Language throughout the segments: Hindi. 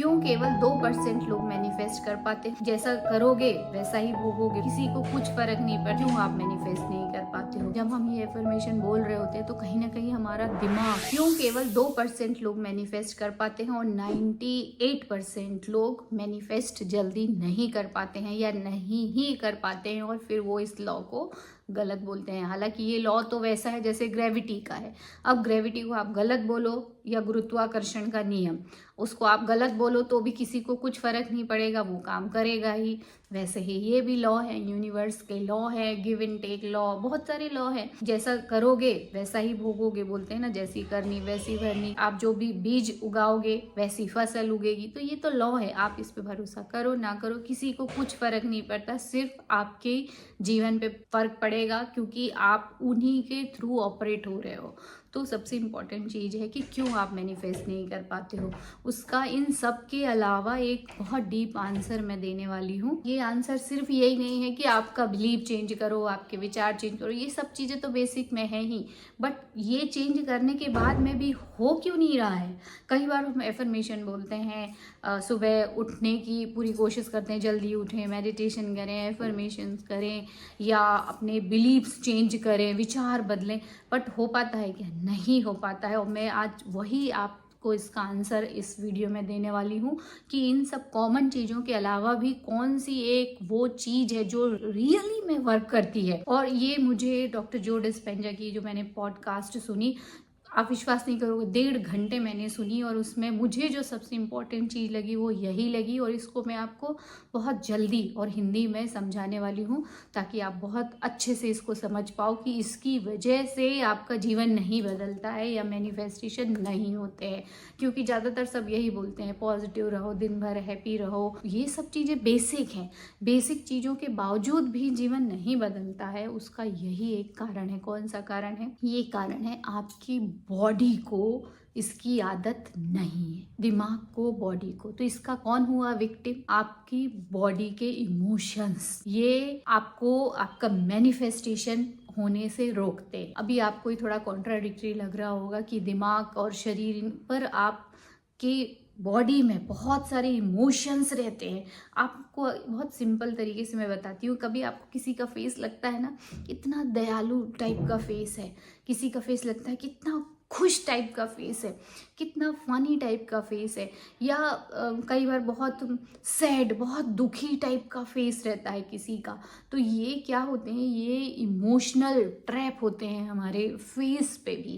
क्यों केवल 2% लोग मैनिफेस्ट कर पाते हैं? जैसा करोगे वैसा ही भोगोगे, किसी को कुछ फर्क नहीं पड़ता। क्यों आप मैनिफेस्ट नहीं कर पाते हो? जब हम ये एफर्मेशन बोल रहे होते हैं तो कहीं ना कहीं हमारा दिमाग, क्यों केवल 2% लोग मैनिफेस्ट कर पाते हैं और 98% लोग मैनिफेस्ट जल्दी नहीं कर पाते हैं या नहीं ही कर पाते हैं, और फिर वो इस लॉ को गलत बोलते हैं। हालांकि ये लॉ तो वैसा है जैसे ग्रेविटी का है। अब ग्रेविटी को आप गलत बोलो या गुरुत्वाकर्षण का नियम, उसको आप गलत बोलो तो भी किसी को कुछ फर्क नहीं पड़ेगा, वो काम करेगा ही। वैसे ही ये भी लॉ है, यूनिवर्स के लॉ है, गिव एंड टेक लॉ, बहुत सारे लॉ है। जैसा करोगे वैसा ही भोगोगे, बोलते हैं ना, जैसी करनी वैसी भरनी। आप जो भी बीज उगाओगे वैसी फसल उगेगी। तो ये तो लॉ है, आप इस पे भरोसा करो ना करो, किसी को कुछ फर्क नहीं पड़ता, सिर्फ आपके जीवन पे फर्क पड़ेगा क्योंकि आप उन्हीं के थ्रू ऑपरेट हो रहे हो। तो सबसे इम्पॉर्टेंट चीज़ है कि क्यों आप मैनिफेस्ट नहीं कर पाते हो। उसका इन सब के अलावा एक बहुत डीप आंसर मैं देने वाली हूँ। ये आंसर सिर्फ यही नहीं है कि आपका बिलीव चेंज करो, आपके विचार चेंज करो, ये सब चीज़ें तो बेसिक में है ही, बट ये चेंज करने के बाद में भी हो क्यों नहीं रहा है। कई बार हम एफर्मेशन बोलते हैं, सुबह उठने की पूरी कोशिश करते हैं, जल्दी उठें, मेडिटेशन करें, एफर्मेशन करें या अपने बिलीव्स चेंज करें, विचार बदलें, बट हो पाता है क्या? नहीं हो पाता है। और मैं आज वही आपको इसका आंसर इस वीडियो में देने वाली हूँ कि इन सब कॉमन चीज़ों के अलावा भी कौन सी एक वो चीज़ है जो रियली में वर्क करती है। और ये मुझे डॉक्टर जो डिस्पेंजा की जो मैंने पॉडकास्ट सुनी, आप विश्वास नहीं करोगे, 1.5 घंटे मैंने सुनी और उसमें मुझे जो सबसे इम्पोर्टेंट चीज़ लगी वो यही लगी। और इसको मैं आपको बहुत जल्दी और हिंदी में समझाने वाली हूँ ताकि आप बहुत अच्छे से इसको समझ पाओ कि इसकी वजह से आपका जीवन नहीं बदलता है या मैनिफेस्टेशन नहीं होते हैं। क्योंकि ज़्यादातर सब यही बोलते हैं, पॉजिटिव रहो, दिन भर हैप्पी रहो, ये सब चीज़ें बेसिक हैं। बेसिक चीज़ों के बावजूद भी जीवन नहीं बदलता है, उसका यही एक कारण है। कौन सा कारण है? ये कारण है आपकी बॉडी को इसकी आदत नहीं है, दिमाग को, बॉडी को। तो इसका कौन हुआ विक्टिम? आपकी बॉडी के इमोशंस। ये आपको आपका मैनिफेस्टेशन होने से रोकते हैं। अभी आपको ही थोड़ा कॉन्ट्राडिक्टरी लग रहा होगा कि दिमाग और शरीर पर आपकी बॉडी में बहुत सारे इमोशंस रहते हैं। आपको बहुत सिंपल तरीके से मैं बताती हूँ। कभी आपको किसी का फेस लगता है ना, कितना दयालु टाइप का फेस है, किसी का फेस लगता है कितना खुश टाइप का फेस है, कितना फनी टाइप का फेस है, या कई बार बहुत सैड, बहुत दुखी टाइप का फेस रहता है किसी का। तो ये क्या होते हैं? ये इमोशनल ट्रैप होते हैं हमारे फेस पे भी,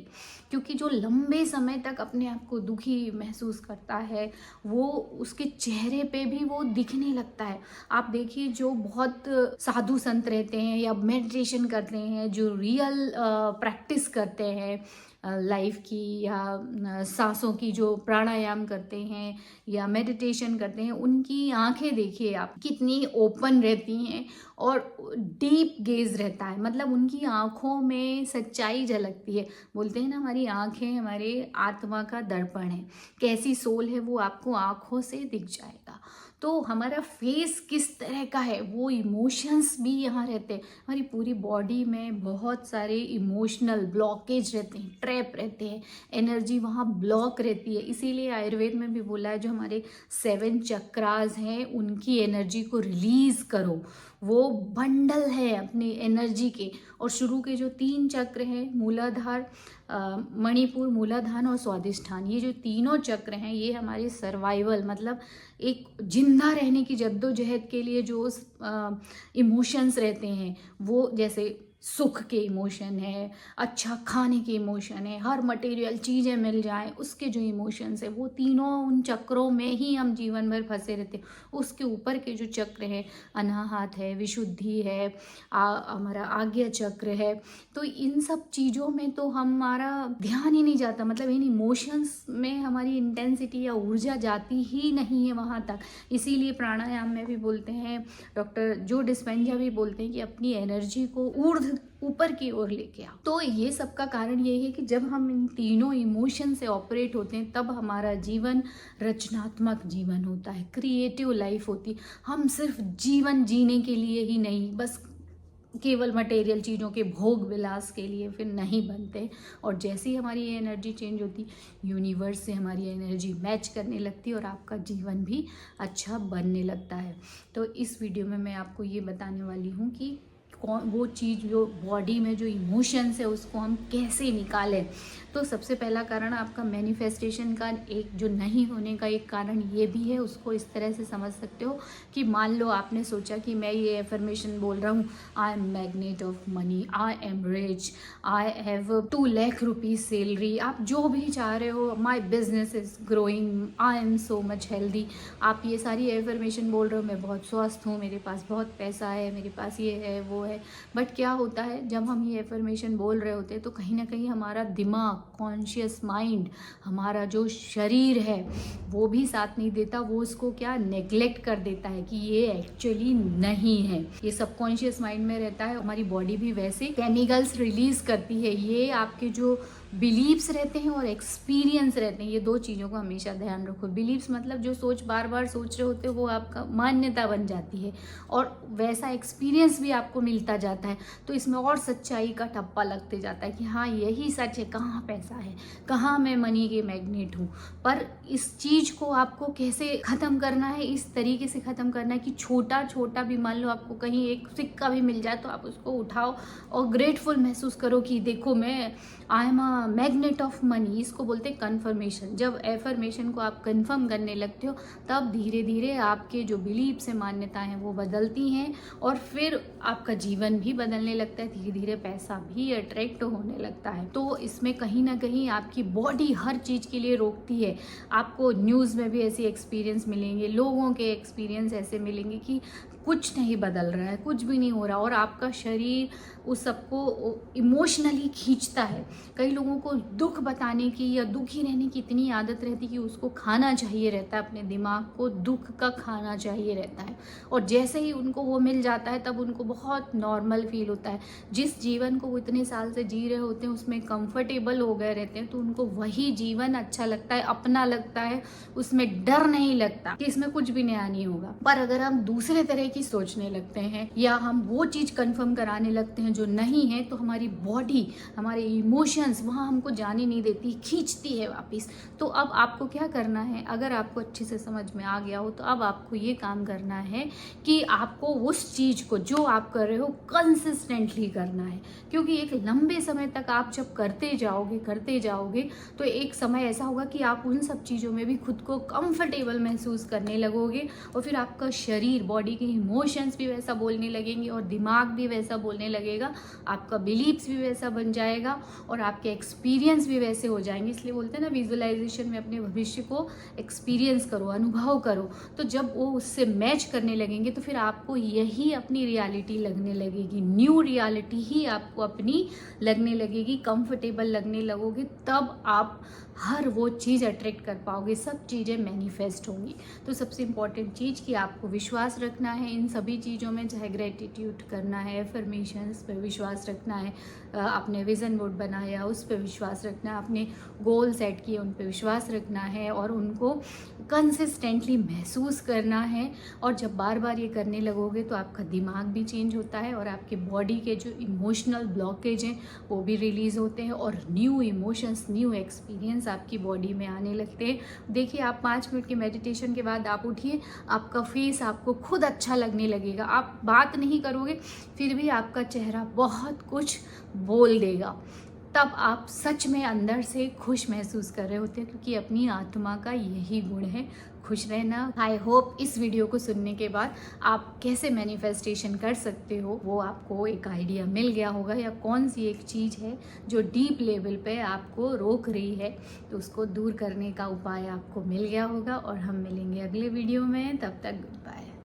क्योंकि जो लंबे समय तक अपने आप को दुखी महसूस करता है वो उसके चेहरे पे भी वो दिखने लगता है। आप देखिए, जो बहुत साधु संत रहते हैं या मेडिटेशन करते हैं, जो रियल प्रैक्टिस करते हैं लाइफ की, या सांसों की जो प्राणायाम करते हैं या मेडिटेशन करते हैं, उनकी आंखें देखिए आप, कितनी ओपन रहती हैं और डीप गेज रहता है। मतलब उनकी आंखों में सच्चाई झलकती है। बोलते हैं ना, हमारी आंखें हमारे आत्मा का दर्पण है, कैसी सोल है वो आपको आंखों से दिख जाएगा। तो हमारा फेस किस तरह का है, वो इमोशंस भी यहाँ रहते हैं। हमारी पूरी बॉडी में बहुत सारे इमोशनल ब्लॉकेज रहते हैं, ट्रैप रहते हैं, एनर्जी वहाँ ब्लॉक रहती है। इसीलिए आयुर्वेद में भी बोला है जो हमारे 7 चक्रास हैं उनकी एनर्जी को रिलीज करो। वो बंडल है अपनी एनर्जी के। और शुरू के जो 3 चक्र हैं, मूलाधार, मणिपुर, मूलाधार और स्वादिष्ठान, ये जो तीनों चक्र हैं ये हमारे सर्वाइवल, मतलब एक जिंदा रहने की जद्दोजहद के लिए जो इमोशंस रहते हैं, वो जैसे सुख के इमोशन है, अच्छा खाने के इमोशन है, हर मटेरियल चीज़ें मिल जाएं उसके जो इमोशंस है, वो तीनों उन चक्रों में ही हम जीवन भर फंसे रहते हैं। उसके ऊपर के जो चक्र है, अनाहत है, विशुद्धि है, हमारा आज्ञा चक्र है, तो इन सब चीज़ों में तो हमारा ध्यान ही नहीं जाता। मतलब इन इमोशंस में हमारी इंटेंसिटी या ऊर्जा जाती ही नहीं है वहाँ तक। इसीलिए प्राणायाम में भी बोलते हैं, डॉक्टर जो डिस्पेंजा भी बोलते हैं कि अपनी एनर्जी को ऊपर की ओर लेके आओ। तो ये सब का कारण यही है कि जब हम इन तीनों इमोशन से ऑपरेट होते हैं तब हमारा जीवन रचनात्मक जीवन होता है, क्रिएटिव लाइफ होती है। हम सिर्फ जीवन जीने के लिए ही नहीं, बस केवल मटेरियल चीज़ों के भोग विलास के लिए फिर नहीं बनते। और जैसे ही हमारी ये एनर्जी चेंज होती, यूनिवर्स से हमारी एनर्जी मैच करने लगती है और आपका जीवन भी अच्छा बनने लगता है। तो इस वीडियो में मैं आपको ये बताने वाली हूँ कि कौन वो चीज़ जो बॉडी में जो इमोशंस है उसको हम कैसे निकालें। तो सबसे पहला कारण आपका मैनिफेस्टेशन का एक जो नहीं होने का एक कारण ये भी है, उसको इस तरह से समझ सकते हो कि मान लो आपने सोचा कि मैं ये एफर्मेशन बोल रहा हूँ, I am magnet of money, I am rich, I have 2 lakh rupees salary, आप जो भी चाह रहे हो, my business is growing, I am so much healthy, आप ये सारी एफर्मेशन बोल रहे हो, मैं बहुत स्वस्थ हूँ, मेरे पास बहुत पैसा है, मेरे पास ये है वो है। बट क्या होता है जब हम ये एफर्मेशन बोल रहे होते हैं तो कहीं ना कहीं हमारा दिमाग, कॉन्शियस माइंड, हमारा जो शरीर है वो भी साथ नहीं देता, वो उसको क्या नेग्लेक्ट कर देता है कि ये एक्चुअली नहीं है। ये सबकॉन्शियस माइंड में रहता है। हमारी बॉडी भी वैसे केमिकल्स रिलीज करती है। ये आपके जो बिलीव्स रहते हैं और एक्सपीरियंस रहते हैं, ये दो चीज़ों को हमेशा ध्यान रखो। बिलीव्स मतलब जो सोच बार बार सोच रहे होते हो वो आपका मान्यता बन जाती है और वैसा एक्सपीरियंस भी आपको मिलता जाता है। तो इसमें और सच्चाई का ठप्पा लगते जाता है कि हाँ यही सच है, कहाँ पैसा है, कहाँ मैं मनी के मैग्नेट हूँ। पर इस चीज़ को आपको कैसे ख़त्म करना है, इस तरीके से ख़त्म करना है कि छोटा छोटा भी, मान लो आपको कहीं एक सिक्का भी मिल जाए तो आप उसको उठाओ और ग्रेटफुल महसूस करो कि देखो मैं I am a magnet of money. इसको बोलते हैं कन्फर्मेशन। जब एफर्मेशन को आप कन्फर्म करने लगते हो तब धीरे धीरे आपके जो बिलीव्स हैं, मान्यताएं हैं, वो बदलती हैं और फिर आपका जीवन भी बदलने लगता है। धीरे धीरे पैसा भी अट्रैक्ट होने लगता है। तो इसमें कहीं ना कहीं आपकी बॉडी हर चीज़ के लिए रोकती है। आपको न्यूज़ में भी ऐसे एक्सपीरियंस मिलेंगे, लोगों के एक्सपीरियंस ऐसे मिलेंगे कि कुछ नहीं बदल रहा है, कुछ भी नहीं हो रहा और आपका शरीर उस सबको इमोशनली खींचता है। कई लोगों को दुख बताने की या दुखी रहने की इतनी आदत रहती है कि उसको खाना चाहिए रहता है, अपने दिमाग को दुख का खाना चाहिए रहता है। और जैसे ही उनको वो मिल जाता है तब उनको बहुत नॉर्मल फील होता है। जिस जीवन को वो इतने साल से जी रहे होते हैं उसमें कंफर्टेबल हो गए रहते हैं तो उनको वही जीवन अच्छा लगता है, अपना लगता है, उसमें डर नहीं लगता कि इसमें कुछ भी नया नहीं होगा। पर अगर हम दूसरे तरह की सोचने लगते हैं या हम वो चीज़ कन्फर्म कराने लगते हैं जो नहीं है, तो हमारी बॉडी, हमारे इमोशंस वहाँ हमको जाने नहीं देती, खींचती है वापस। तो अब आपको क्या करना है, अगर आपको अच्छे से समझ में आ गया हो तो अब आपको ये काम करना है कि आपको उस चीज़ को जो आप कर रहे हो कंसिस्टेंटली करना है। क्योंकि एक लंबे समय तक आप जब करते जाओगे तो एक समय ऐसा होगा कि आप उन सब चीज़ों में भी खुद को कंफर्टेबल महसूस करने लगोगे और फिर आपका शरीर, बॉडी के इमोशंस भी वैसा बोलने लगेंगे और दिमाग भी वैसा बोलने लगेगा, आपका बिलीव्स भी वैसा बन जाएगा और आपके एक्सपीरियंस भी वैसे हो जाएंगे। इसलिए बोलते हैं ना विजुअलाइजेशन में अपने भविष्य को एक्सपीरियंस करो, अनुभव करो। तो जब वो उससे मैच करने लगेंगे तो फिर आपको यही अपनी रियलिटी लगने लगेगी, न्यू रियलिटी ही आपको अपनी लगने लगेगी, कंफर्टेबल लगने लगोगे। तब आप हर वो चीज़ अट्रैक्ट कर पाओगे, सब चीज़ें मैनिफेस्ट होंगी। तो सबसे इम्पॉर्टेंट चीज़ कि आपको विश्वास रखना है इन सभी चीज़ों में, चाहे ग्रेटिट्यूड करना है, एफर्मेशंस पे विश्वास रखना है, आपने विजन बोर्ड बनाया उस पर विश्वास रखना है, आपने गोल सेट किए उन पर विश्वास रखना है और उनको कंसिस्टेंटली महसूस करना है। और जब बार बार ये करने लगोगे तो आपका दिमाग भी चेंज होता है और आपके बॉडी के जो इमोशनल ब्लॉकेज हैं वो भी रिलीज़ होते हैं और न्यू इमोशंस, न्यू एक्सपीरियंस आपकी बॉडी में आने लगते हैं। देखिए, आप 5 मिनट के मेडिटेशन के बाद आप उठिए, आपका फेस आपको खुद अच्छा लगने लगेगा। आप बात नहीं करोगे फिर भी आपका चेहरा बहुत कुछ बोल देगा। तब आप सच में अंदर से खुश महसूस कर रहे होते हैं, क्योंकि अपनी आत्मा का यही गुण है, खुश रहना। आई होप इस वीडियो को सुनने के बाद आप कैसे मैनिफेस्टेशन कर सकते हो वो आपको एक आइडिया मिल गया होगा, या कौन सी एक चीज़ है जो डीप लेवल पे आपको रोक रही है तो उसको दूर करने का उपाय आपको मिल गया होगा। और हम मिलेंगे अगले वीडियो में, तब तक गुड बाय।